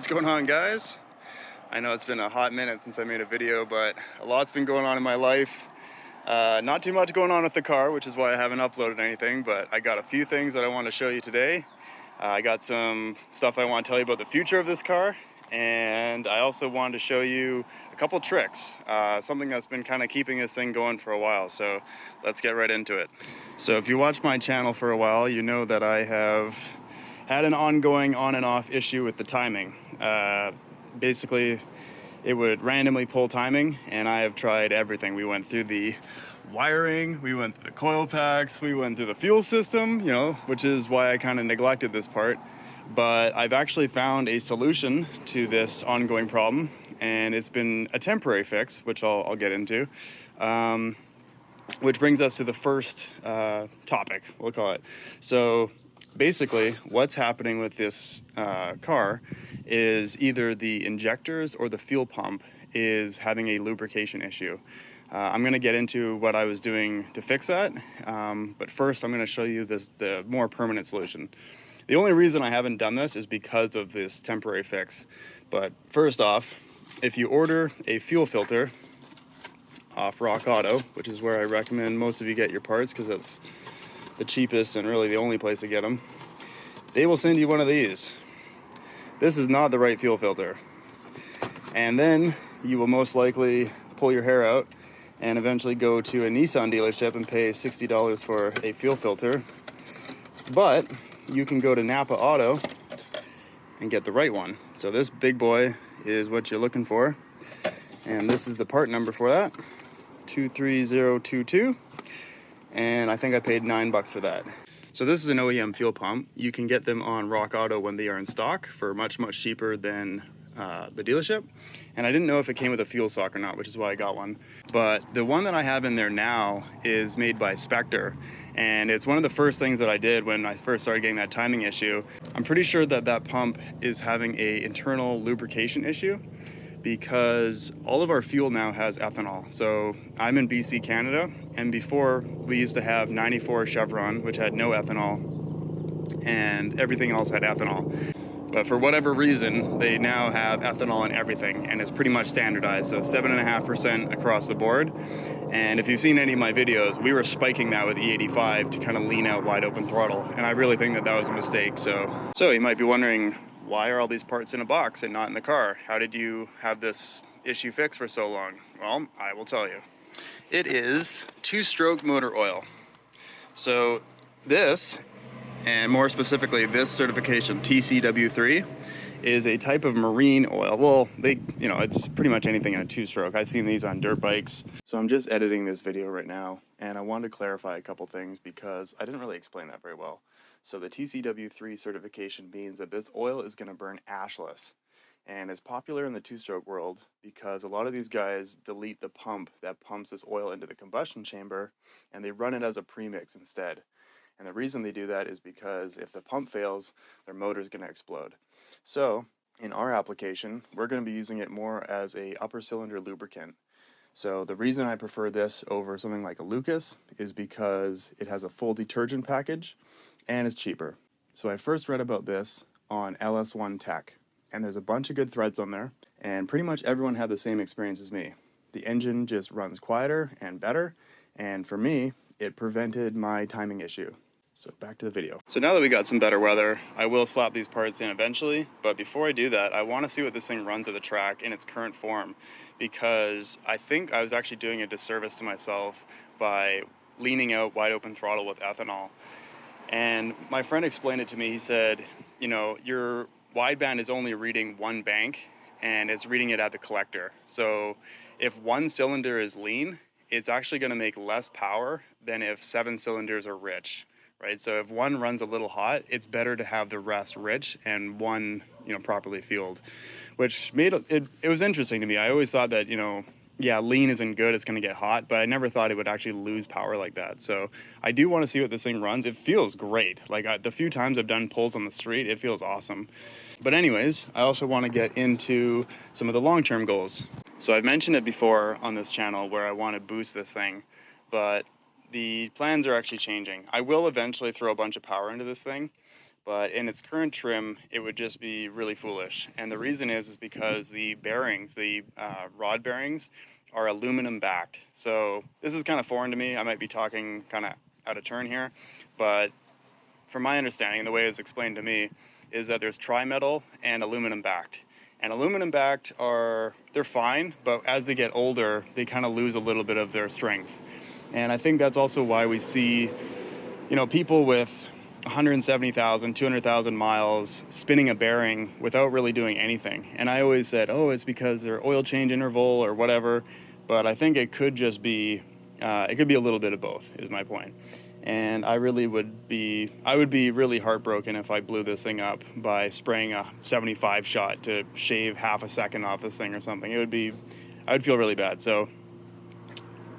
What's going on, guys? I know it's been a hot minute since I made a video, but a lot's been going on in my life. Not too much going on with the car, which is why I haven't uploaded anything, but I got a few things that I want to show you today. I got some stuff I want to tell you about the future of this car, and I also wanted to show you a couple tricks, something that's been kind of keeping this thing going for a while, so let's get right into it. So if you watch my channel for a while, you know that I have had an ongoing on and off issue with the timing. Basically, it would randomly pull timing, and I have tried everything. We went through the wiring, we went through the coil packs, we went through the fuel system, you know, which is why I kind of neglected this part. But I've actually found a solution to this ongoing problem, and it's been a temporary fix, which I'll get into. Which brings us to the first topic, we'll call it. So basically, what's happening with this car is either the injectors or the fuel pump is having a lubrication issue. I'm going to get into what I was doing to fix that, but first I'm going to show you the more permanent solution. The only reason I haven't done this is because of this temporary fix. But first off, if you order a fuel filter off Rock Auto, which is where I recommend most of you get your parts because that's the cheapest and really the only place to get them, they will send you one of these. This is not the right fuel filter. And then you will most likely pull your hair out and eventually go to a Nissan dealership and pay $60 for a fuel filter. But you can go to Napa Auto and get the right one. So this big boy is what you're looking for. And this is the part number for that, 23022. And I think I paid $9 for that. So this is an OEM fuel pump. You can get them on Rock Auto when they are in stock for much cheaper than the dealership. And I didn't know if it came with a fuel sock or not, which is why I got one. But the one that I have in there now is made by Spectre. And it's one of the first things that I did when I first started getting that timing issue. I'm pretty sure that that pump is having an internal lubrication issue because all of our fuel now has ethanol. So I'm in BC, Canada, and before we used to have 94 Chevron, which had no ethanol, and everything else had ethanol. But for whatever reason, they now have ethanol in everything, and it's pretty much standardized, so 7.5% across the board. And if you've seen any of my videos, we were spiking that with E85 to kind of lean out wide open throttle, and I really think that that was a mistake. So you might be wondering, why are all these parts in a box and not in the car? How did you have this issue fixed for so long? Well, I will tell you. It is two-stroke motor oil. So this, and more specifically this certification, TCW3, is a type of marine oil. Well, it's pretty much anything in a two-stroke. I've seen these on dirt bikes. So I'm just editing this video right now, and I wanted to clarify a couple things because I didn't really explain that very well. So the TCW3 certification means that this oil is going to burn ashless, and it's popular in the two-stroke world because a lot of these guys delete the pump that pumps this oil into the combustion chamber, and they run it as a premix instead. And the reason they do that is because if the pump fails, their motor is going to explode. So in our application, we're going to be using it more as a upper cylinder lubricant. So the reason I prefer this over something like a Lucas is because it has a full detergent package and it's cheaper. So I first read about this on LS1 Tech, and there's a bunch of good threads on there, and pretty much everyone had the same experience as me. The engine just runs quieter and better, and for me, it prevented my timing issue. So back to the video. So now that we got some better weather, I will slap these parts in eventually, but before I do that, I want to see what this thing runs at the track in its current form, because I think I was actually doing a disservice to myself by leaning out wide open throttle with ethanol. And my friend explained it to me. He said, you know, your wideband is only reading one bank, and it's reading it at the collector. So if one cylinder is lean, it's actually going to make less power than if 7 cylinders are rich, right? So if one runs a little hot, it's better to have the rest rich and one, properly fueled, which made it was interesting to me. I always thought that, yeah, lean isn't good, it's going to get hot, but I never thought it would actually lose power like that. So I do want to see what this thing runs. It feels great. Like the few times I've done pulls on the street, it feels awesome. But anyways, I also want to get into some of the long-term goals. So I've mentioned it before on this channel where I want to boost this thing, but the plans are actually changing. I will eventually throw a bunch of power into this thing, but in its current trim, it would just be really foolish. And the reason is because the bearings, the rod bearings, are aluminum backed. So this is kind of foreign to me. I might be talking kind of out of turn here, but from my understanding, the way it was explained to me is that there's tri-metal and aluminum backed. And aluminum backed they're fine, but as they get older, they kind of lose a little bit of their strength. And I think that's also why we see, people with 170,000, 200,000 miles spinning a bearing without really doing anything. And I always said, oh, it's because their oil change interval or whatever. But I think it could just be, it could be a little bit of both, is my point. And I would be really heartbroken if I blew this thing up by spraying a 75 shot to shave half a second off this thing or something. I would feel really bad. So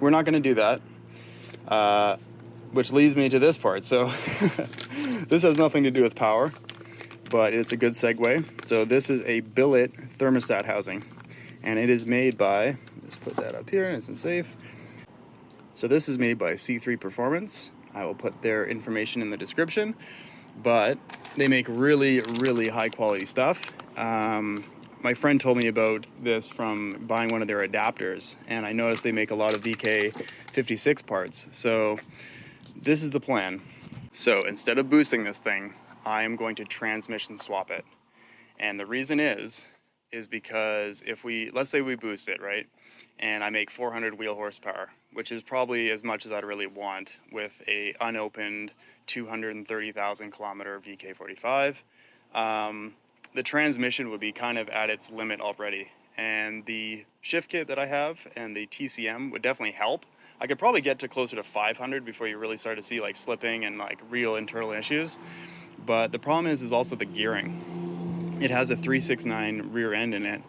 we're not going to do that. Which leads me to this part. So this has nothing to do with power, but it's a good segue. So this is a Billet thermostat housing, and it is made by, just put that up here nice and safe. So this is made by C3 Performance. I will put their information in the description, but they make really, really high quality stuff. My friend told me about this from buying one of their adapters, and I noticed they make a lot of VK56 parts. So this is the plan. So instead of boosting this thing, I am going to transmission swap it. And the reason is because let's say we boost it, right? And I make 400 wheel horsepower, which is probably as much as I'd really want with a unopened 230,000 kilometer VK45. The transmission would be kind of at its limit already. And the shift kit that I have and the TCM would definitely help. I could probably get to closer to 500 before you really start to see like slipping and like real internal issues. But the problem is also the gearing. It has a 369 rear end in it,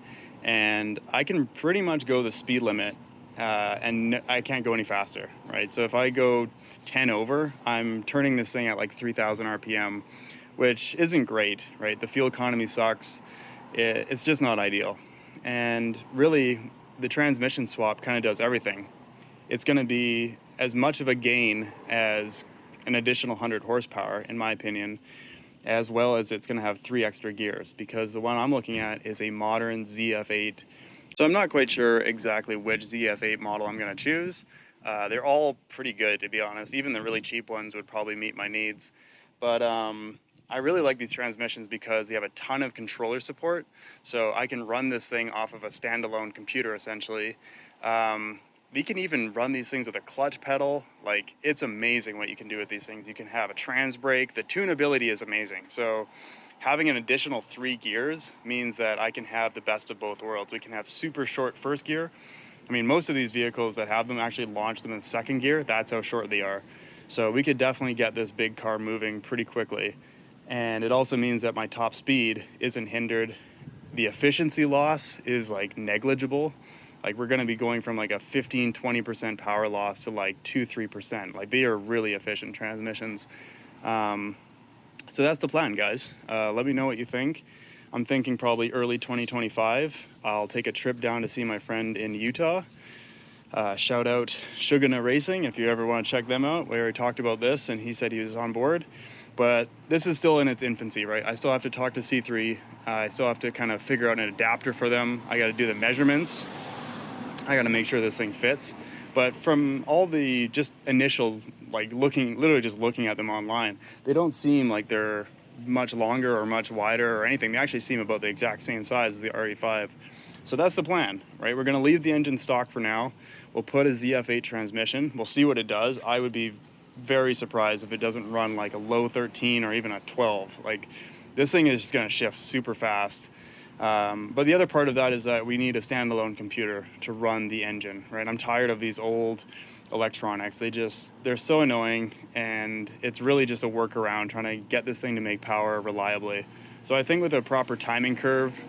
and I can pretty much go the speed limit, and I can't go any faster, right? So if I go 10 over, I'm turning this thing at like 3,000 RPM, which isn't great, right? The fuel economy sucks. It's just not ideal. And really, the transmission swap kind of does everything. It's going to be as much of a gain as an additional 100 horsepower, in my opinion, as well as it's going to have 3 extra gears, because the one I'm looking at is a modern ZF8. So I'm not quite sure exactly which ZF8 model I'm going to choose. They're all pretty good, to be honest. Even the really cheap ones would probably meet my needs. But I really like these transmissions because they have a ton of controller support. So I can run this thing off of a standalone computer, essentially. We can even run these things with a clutch pedal. Like, it's amazing what you can do with these things. You can have a trans brake. The tunability is amazing. So having an additional 3 gears means that I can have the best of both worlds. We can have super short first gear. I mean, most of these vehicles that have them actually launch them in second gear. That's how short they are. So we could definitely get this big car moving pretty quickly. And it also means that my top speed isn't hindered. The efficiency loss is like negligible. Like, we're going to be going from like a 15-20% power loss to like 2-3%. Like, they are really efficient transmissions. So that's the plan, guys. Let me know what you think. I'm thinking probably early 2025. I'll take a trip down to see my friend in Utah. Shout out Shugana Racing if you ever want to check them out. We already talked about this and he said he was on board. But this is still in its infancy, right? I still have to talk to C3. I still have to kind of figure out an adapter for them. I got to do the measurements. I got to make sure this thing fits. But from all the just initial, like literally just looking at them online, they don't seem like they're much longer or much wider or anything. They actually seem about the exact same size as the RE5. So that's the plan, right? We're going to leave the engine stock for now. We'll put a ZF8 transmission. We'll see what it does. I would be very surprised if it doesn't run like a low 13 or even a 12. Like, this thing is just going to shift super fast. But the other part of that is that we need a standalone computer to run the engine, right? I'm tired of these old electronics. They're so annoying, and it's really just a workaround trying to get this thing to make power reliably. So I think with a proper timing curve,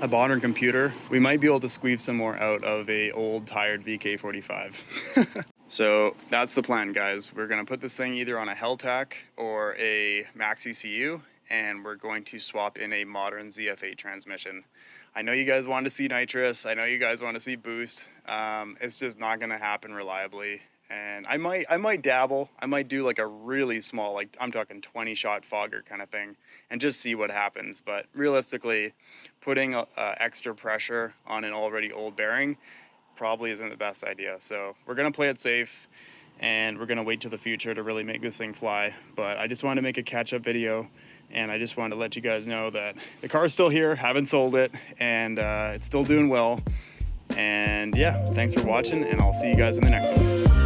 a modern computer, we might be able to squeeze some more out of a old tired VK45. So that's the plan, guys. We're gonna put this thing either on a Helltac or a Max ECU, and we're going to swap in a modern ZF8 transmission. I know you guys want to see nitrous. I know you guys want to see boost. It's just not going to happen reliably. and I might dabble. I might do like a really small, like I'm talking 20 shot fogger kind of thing, and just see what happens. But realistically, putting extra pressure on an already old bearing probably isn't the best idea. So we're gonna play it safe, and we're gonna wait till the future to really make this thing fly. But I just wanted to make a catch-up video, and I just wanted to let you guys know that the car's still here, haven't sold it, and it's still doing well. And yeah, thanks for watching, and I'll see you guys in the next one.